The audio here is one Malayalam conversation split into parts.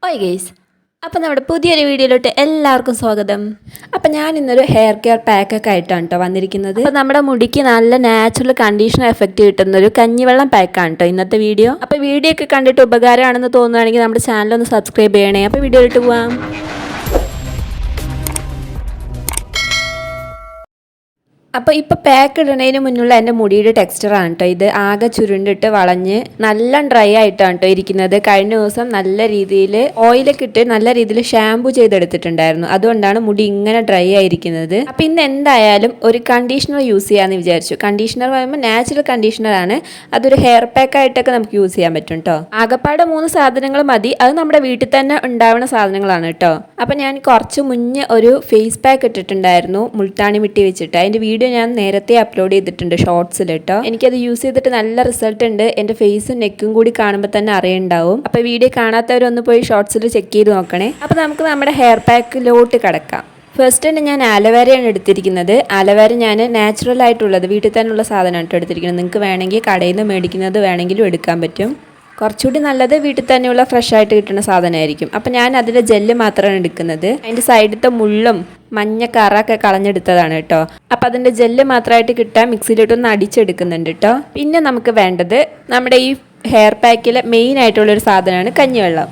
ഹായ് ഗെയ്സ്, അപ്പോൾ നമ്മുടെ പുതിയൊരു വീഡിയോയിലോട്ട് എല്ലാവർക്കും സ്വാഗതം. അപ്പോൾ ഞാൻ ഇന്നൊരു ഹെയർ കെയർ പാക്കൊക്കെ ആയിട്ടാണ് കേട്ടോ വന്നിരിക്കുന്നത്. അപ്പോൾ നമ്മുടെ മുടിക്ക് നല്ല നാച്ചുറൽ കണ്ടീഷണർ എഫക്റ്റ് കിട്ടുന്നൊരു കഞ്ഞിവെള്ളം പാക്കാണ് കേട്ടോ ഇന്നത്തെ വീഡിയോ. അപ്പോൾ വീഡിയോ ഒക്കെ കണ്ടിട്ട് ഉപകാരമാണെന്ന് തോന്നുകയാണെങ്കിൽ നമ്മുടെ ചാനൽ ഒന്ന് സബ്സ്ക്രൈബ് ചെയ്യണേ. അപ്പോൾ വീഡിയോയിലോട്ട് പോവാം. അപ്പോൾ ഇപ്പോൾ പാക്ക് ഇടുന്നതിന് മുന്നുള്ള എൻ്റെ മുടിയുടെ ടെക്സ്ചറാണ് കേട്ടോ ഇത്. ആകെ ചുരുണ്ടിട്ട് വളഞ്ഞ് നല്ല ഡ്രൈ ആയിട്ടാണ് കേട്ടോ ഇരിക്കുന്നത്. കഴിഞ്ഞ ദിവസം നല്ല രീതിയിൽ ഓയിലൊക്കെ ഇട്ട് നല്ല രീതിയിൽ ഷാമ്പു ചെയ്തെടുത്തിട്ടുണ്ടായിരുന്നു. അതുകൊണ്ടാണ് മുടി ഇങ്ങനെ ഡ്രൈ ആയിരിക്കുന്നത്. അപ്പോൾ ഇന്ന് എന്തായാലും ഒരു കണ്ടീഷണർ യൂസ് ചെയ്യാമെന്ന് വിചാരിച്ചു. കണ്ടീഷണർ പറയുമ്പോൾ നാച്ചുറൽ കണ്ടീഷണറാണ്. അതൊരു ഹെയർ പാക്ക് ആയിട്ടൊക്കെ നമുക്ക് യൂസ് ചെയ്യാൻ പറ്റും കേട്ടോ. ആകപ്പാടെ 3 സാധനങ്ങൾ മതി. അത് നമ്മുടെ വീട്ടിൽ തന്നെ ഉണ്ടാവുന്ന സാധനങ്ങളാണ് കേട്ടോ. അപ്പോൾ ഞാൻ കുറച്ച് മുന്നേ ഒരു ഫേസ് പാക്ക് ഇട്ടിട്ടുണ്ടായിരുന്നു മുൾട്ടാണി മിട്ടി വെച്ചിട്ട്. അതിൻ്റെ വീഡിയോ ഞാൻ നേരത്തെ അപ്ലോഡ് ചെയ്തിട്ടുണ്ട് ഷോർട്സിൽ കേട്ടോ. എനിക്കത് യൂസ് ചെയ്തിട്ട് നല്ല റിസൾട്ട് ഉണ്ട്. എൻ്റെ ഫേസും നെക്കും കൂടി കാണുമ്പോൾ തന്നെ അറിയുണ്ടാവും. അപ്പോൾ വീഡിയോ കാണാത്തവരൊന്ന് പോയി ഷോർട്സിൽ ചെക്ക് ചെയ്ത് നോക്കണേ. അപ്പോൾ നമുക്ക് നമ്മുടെ ഹെയർ പാക്കിലോട്ട് കിടക്കാം. ഫസ്റ്റ് തന്നെ ഞാൻ ആലവേരയാണ് എടുത്തിരിക്കുന്നത്. ആലവേര ഞാൻ നാച്ചുറൽ ആയിട്ടുള്ളത് വീട്ടിൽ തന്നെയുള്ള സാധനമാണ് കേട്ടോ എടുത്തിരിക്കുന്നത്. നിങ്ങൾക്ക് വേണമെങ്കിൽ കടയിൽ നിന്ന് മേടിക്കുന്നത് വേണമെങ്കിലും എടുക്കാൻ പറ്റും. കുറച്ചുകൂടി നല്ലത് വീട്ടിൽ തന്നെയുള്ള ഫ്രഷ് ആയിട്ട് കിട്ടുന്ന സാധനമായിരിക്കും. അപ്പം ഞാൻ അതിൻ്റെ ജെല്ല് മാത്രമാണ് എടുക്കുന്നത്. അതിൻ്റെ സൈഡിലത്തെ മുള്ളും മഞ്ഞ കറൊക്കെ കളഞ്ഞെടുത്തതാണ് കേട്ടോ. അപ്പം അതിൻ്റെ ജെല്ല് മാത്രമായിട്ട് കിട്ടാൻ മിക്സിയിലിട്ടൊന്ന് അടിച്ചെടുക്കുന്നുണ്ട് കേട്ടോ. പിന്നെ നമുക്ക് വേണ്ടത് നമ്മുടെ ഈ ഹെയർ പാക്കിലെ മെയിൻ ആയിട്ടുള്ളൊരു സാധനമാണ് കഞ്ഞിവെള്ളം.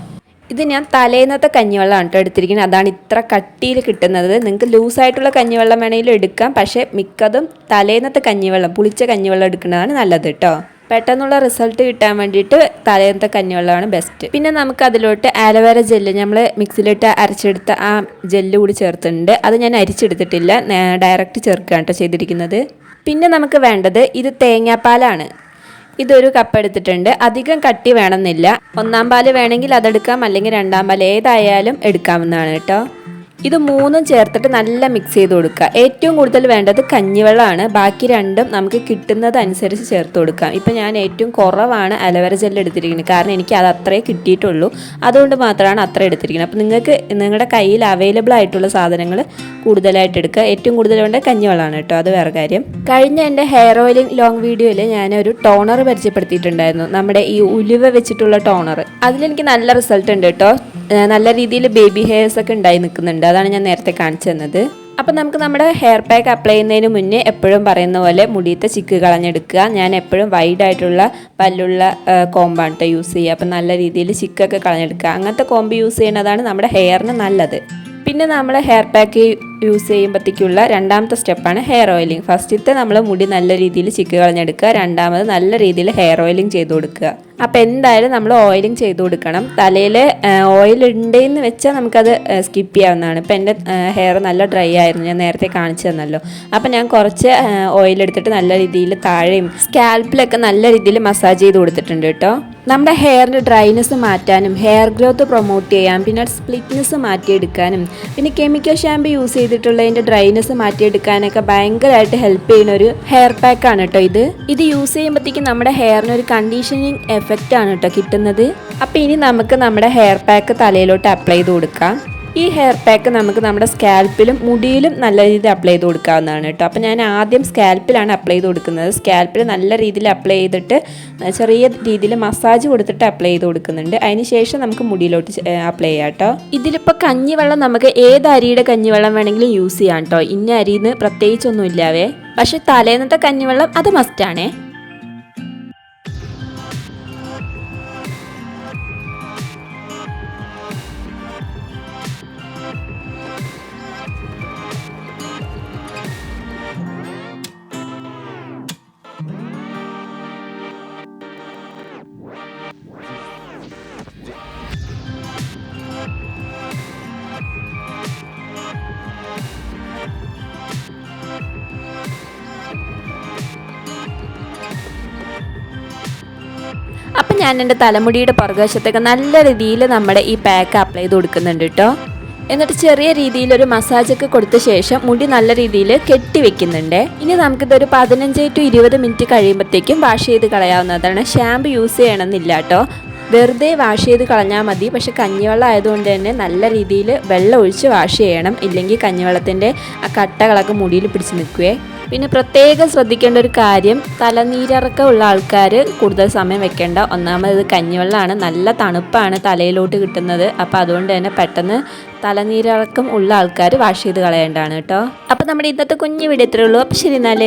ഇത് ഞാൻ തലേന്നത്തെ കഞ്ഞിവെള്ളമാണ് കേട്ടോ എടുത്തിരിക്കുന്നത്. അതാണ് ഇത്ര കട്ടിയിൽ കിട്ടുന്നത്. നിങ്ങൾക്ക് ലൂസായിട്ടുള്ള കഞ്ഞിവെള്ളം വേണമെങ്കിലും എടുക്കാം. പക്ഷേ മിക്കതും തലേന്നത്തെ കഞ്ഞിവെള്ളം, പുളിച്ച കഞ്ഞിവെള്ളം എടുക്കുന്നതാണ് നല്ലത് കേട്ടോ. പെട്ടെന്നുള്ള റിസൾട്ട് കിട്ടാൻ വേണ്ടിയിട്ട് തലേന്നത്തെ കഞ്ഞിവെള്ളമാണ് ബെസ്റ്റ്. പിന്നെ നമുക്ക് അതിലോട്ട് ആലോവേര ജെല്ല് നമ്മൾ മിക്സിയിലിട്ട് അരച്ചെടുത്ത ആ ജെല്ല് കൂടി ചേർത്തിട്ടുണ്ട്. അത് ഞാൻ അരിച്ചെടുത്തിട്ടില്ല, ഡയറക്റ്റ് ചേർക്കുകയാണ് കേട്ടോ ചെയ്തിരിക്കുന്നത്. പിന്നെ നമുക്ക് വേണ്ടത് ഇത് തേങ്ങാപ്പാലാണ്. ഇതൊരു കപ്പ് എടുത്തിട്ടുണ്ട്. അധികം കട്ടി വേണമെന്നില്ല. 1-ാം പാല് വേണമെങ്കിൽ അതെടുക്കാം, അല്ലെങ്കിൽ 2-ാം പാൽ ഏതായാലും എടുക്കാവുന്നതാണ് കേട്ടോ. ഇത് 3ഉം ചേർത്തിട്ട് നല്ല മിക്സ് ചെയ്ത് കൊടുക്കുക. ഏറ്റവും കൂടുതൽ വേണ്ടത് കഞ്ഞിവെള്ളമാണ്. ബാക്കി 2ഉം നമുക്ക് കിട്ടുന്നത് അനുസരിച്ച് ചേർത്ത് കൊടുക്കാം. ഇപ്പം ഞാൻ ഏറ്റവും കുറവാണ് അലോവേര ജെല്ല് എടുത്തിരിക്കുന്നത്. കാരണം എനിക്ക് അത് അത്രേ കിട്ടിയിട്ടുള്ളൂ. അതുകൊണ്ട് മാത്രമാണ് അത്ര എടുത്തിരിക്കുന്നത്. അപ്പോൾ നിങ്ങൾക്ക് നിങ്ങളുടെ കയ്യിൽ അവൈലബിൾ ആയിട്ടുള്ള സാധനങ്ങൾ കൂടുതലായിട്ട് എടുക്കുക. ഏറ്റവും കൂടുതൽ വേണ്ട കഞ്ഞിവെള്ളമാണ് കേട്ടോ, അത് വേറെ കാര്യം. കഴിഞ്ഞ എൻ്റെ ഹെയർ ഓയിലിംഗ് ലോങ് വീഡിയോയിൽ ഞാനൊരു ടോണർ പരിചയപ്പെടുത്തിയിട്ടുണ്ടായിരുന്നു. നമ്മുടെ ഈ ഉലുവ വെച്ചിട്ടുള്ള ടോണർ. അതിലെനിക്ക് നല്ല റിസൾട്ട് ഉണ്ട് കേട്ടോ. നല്ല രീതിയിൽ ബേബി ഹെയർസ് ഒക്കെ ഉണ്ടായി നിൽക്കുന്നുണ്ട്. അതാണ് ഞാൻ നേരത്തെ കാണിച്ചു തന്നത്. അപ്പം നമുക്ക് നമ്മുടെ ഹെയർ പാക്ക് അപ്ലൈ ചെയ്യുന്നതിന് മുന്നേ എപ്പോഴും പറയുന്ന പോലെ മുടിയത്തെ ചിക്ക് കളഞ്ഞെടുക്കുക. ഞാൻ എപ്പോഴും വൈഡ് ആയിട്ടുള്ള പല്ലുള്ള കോമ്പാണ് കേട്ടോ യൂസ് ചെയ്യുക. അപ്പം നല്ല രീതിയിൽ ചിക്കൊക്കെ കളഞ്ഞെടുക്കുക. അങ്ങനത്തെ കോമ്പ് യൂസ് ചെയ്യുന്നതാണ് നമ്മുടെ ഹെയറിന് നല്ലത്. പിന്നെ നമ്മൾ ഹെയർ പാക്ക് യൂസ് ചെയ്യുമ്പോഴത്തേക്കുള്ള 2ാമത്തെ സ്റ്റെപ്പാണ് ഹെയർ ഓയിലിംഗ്. ഫസ്റ്റത്തെ നമ്മൾ മുടി നല്ല രീതിയിൽ ചിക്ക് കളഞ്ഞെടുക്കുക. 2ാമത് നല്ല രീതിയിൽ ഹെയർ ഓയിലിംഗ് ചെയ്ത് കൊടുക്കുക. അപ്പോൾ എന്തായാലും നമ്മൾ ഓയിലിംഗ് ചെയ്ത് കൊടുക്കണം. തലയിൽ ഓയിൽ ഉണ്ടെന്ന് വെച്ചാൽ നമുക്കത് സ്കിപ്പ് ചെയ്യാവുന്നതാണ്. ഇപ്പം എൻ്റെ ഹെയർ നല്ല ഡ്രൈ ആയിരുന്നു, ഞാൻ നേരത്തെ കാണിച്ചു തന്നല്ലോ. അപ്പം ഞാൻ കുറച്ച് ഓയിലെടുത്തിട്ട് നല്ല രീതിയിൽ താഴെയും സ്കാൽപ്പിലൊക്കെ നല്ല രീതിയിൽ മസാജ് ചെയ്ത് കൊടുത്തിട്ടുണ്ട് കേട്ടോ. നമ്മുടെ ഹെയറിൻ്റെ ഡ്രൈനെസ് മാറ്റാനും ഹെയർ ഗ്രോത്ത് പ്രൊമോട്ട് ചെയ്യാം, പിന്നെ സ്പ്ലിറ്റ്നെസ് മാറ്റിയെടുക്കാനും, പിന്നെ കെമിക്കൽ ഷാമ്പു യൂസ് ചെയ്തിട്ടുള്ളതിൻ്റെ ഡ്രൈനെസ് മാറ്റിയെടുക്കാനൊക്കെ ഭയങ്കരമായിട്ട് ഹെൽപ്പ് ചെയ്യുന്ന ഒരു ഹെയർ പാക്കാണ് കേട്ടോ ഇത്. ഇത് യൂസ് ചെയ്യുമ്പോഴത്തേക്കും നമ്മുടെ ഹെയറിന് ഒരു കണ്ടീഷനിങ് എഫക്റ്റ് ആണ് കേട്ടോ കിട്ടുന്നത്. അപ്പോൾ ഇനി നമുക്ക് നമ്മുടെ ഹെയർ പാക്ക് തലയിലോട്ട് അപ്ലൈ ചെയ്ത് കൊടുക്കാം. ഈ ഹെയർ പാക്ക് നമുക്ക് നമ്മുടെ സ്കാൽപ്പിലും മുടിയിലും നല്ല രീതിയിൽ അപ്ലൈ ചെയ്ത് കൊടുക്കാവുന്നതാണ് കേട്ടോ. അപ്പോൾ ഞാൻ ആദ്യം സ്കാൽപ്പിലാണ് അപ്ലൈ ചെയ്ത് കൊടുക്കുന്നത്. സ്കാൽപ്പിൽ നല്ല രീതിയിൽ അപ്ലൈ ചെയ്തിട്ട് ചെറിയ രീതിയിൽ മസാജ് കൊടുത്തിട്ട് അപ്ലൈ ചെയ്ത് കൊടുക്കുന്നുണ്ട്. അതിന് ശേഷം നമുക്ക് മുടിയിലോട്ട് അപ്ലൈ ചെയ്യാം കേട്ടോ. ഇതിലിപ്പോൾ കഞ്ഞിവെള്ളം നമുക്ക് ഏത് അരിയുടെ കഞ്ഞിവെള്ളം വേണമെങ്കിലും യൂസ് ചെയ്യാം കേട്ടോ. ഇന്ന അരിന്ന് പ്രത്യേകിച്ചൊന്നും ഇല്ലാവേ. പക്ഷെ തലേന്നത്തെ കഞ്ഞിവെള്ളം അത് മസ്റ്റാണേ. അപ്പം ഞാൻ എൻ്റെ തലമുടിയുടെ പുറകുവശത്തൊക്കെ നല്ല രീതിയിൽ നമ്മുടെ ഈ പാക്ക് അപ്ലൈ ചെയ്ത് കൊടുക്കുന്നുണ്ട് കേട്ടോ. എന്നിട്ട് ചെറിയ രീതിയിലൊരു മസാജൊക്കെ കൊടുത്ത ശേഷം മുടി നല്ല രീതിയിൽ കെട്ടി വെക്കുന്നുണ്ട്. ഇനി നമുക്കിതൊരു 15 to 20 മിനിറ്റ് കഴിയുമ്പോഴത്തേക്കും വാഷ് ചെയ്ത് കളയാവുന്നതാണ്. ഷാമ്പു യൂസ് ചെയ്യണമെന്നില്ല കേട്ടോ. വെറുതെ വാഷ് ചെയ്ത് കളഞ്ഞാൽ മതി. പക്ഷെ കഞ്ഞിവെള്ളം ആയതുകൊണ്ട് തന്നെ നല്ല രീതിയിൽ വെള്ളം ഒഴിച്ച് വാഷ് ചെയ്യണം. ഇല്ലെങ്കിൽ കഞ്ഞിവെള്ളത്തിൻ്റെ ആ കട്ടകളൊക്കെ മുടിയിൽ പിടിച്ച് നിൽക്കുവേ. പിന്നെ പ്രത്യേകം ശ്രദ്ധിക്കേണ്ട ഒരു കാര്യം, തലനീരിറക്കം ഉള്ള ആൾക്കാർ കൂടുതൽ സമയം വെക്കേണ്ട. ഒന്നാമത് ഇത് കഞ്ഞിവെള്ളമാണ്, നല്ല തണുപ്പാണ് തലയിലോട്ട് കിട്ടുന്നത്. അപ്പോൾ അതുകൊണ്ട് തന്നെ പെട്ടെന്ന് തലനീരിറക്കം ഉള്ള ആൾക്കാർ വാഷ് ചെയ്ത് കളയേണ്ടതാണ് കേട്ടോ. അപ്പോൾ നമ്മുടെ ഇന്നത്തെ കുഞ്ഞു വീഡിയോ ഇത്രയേ ഉള്ളൂ. അപ്പോൾ ശരി എന്നാൽ.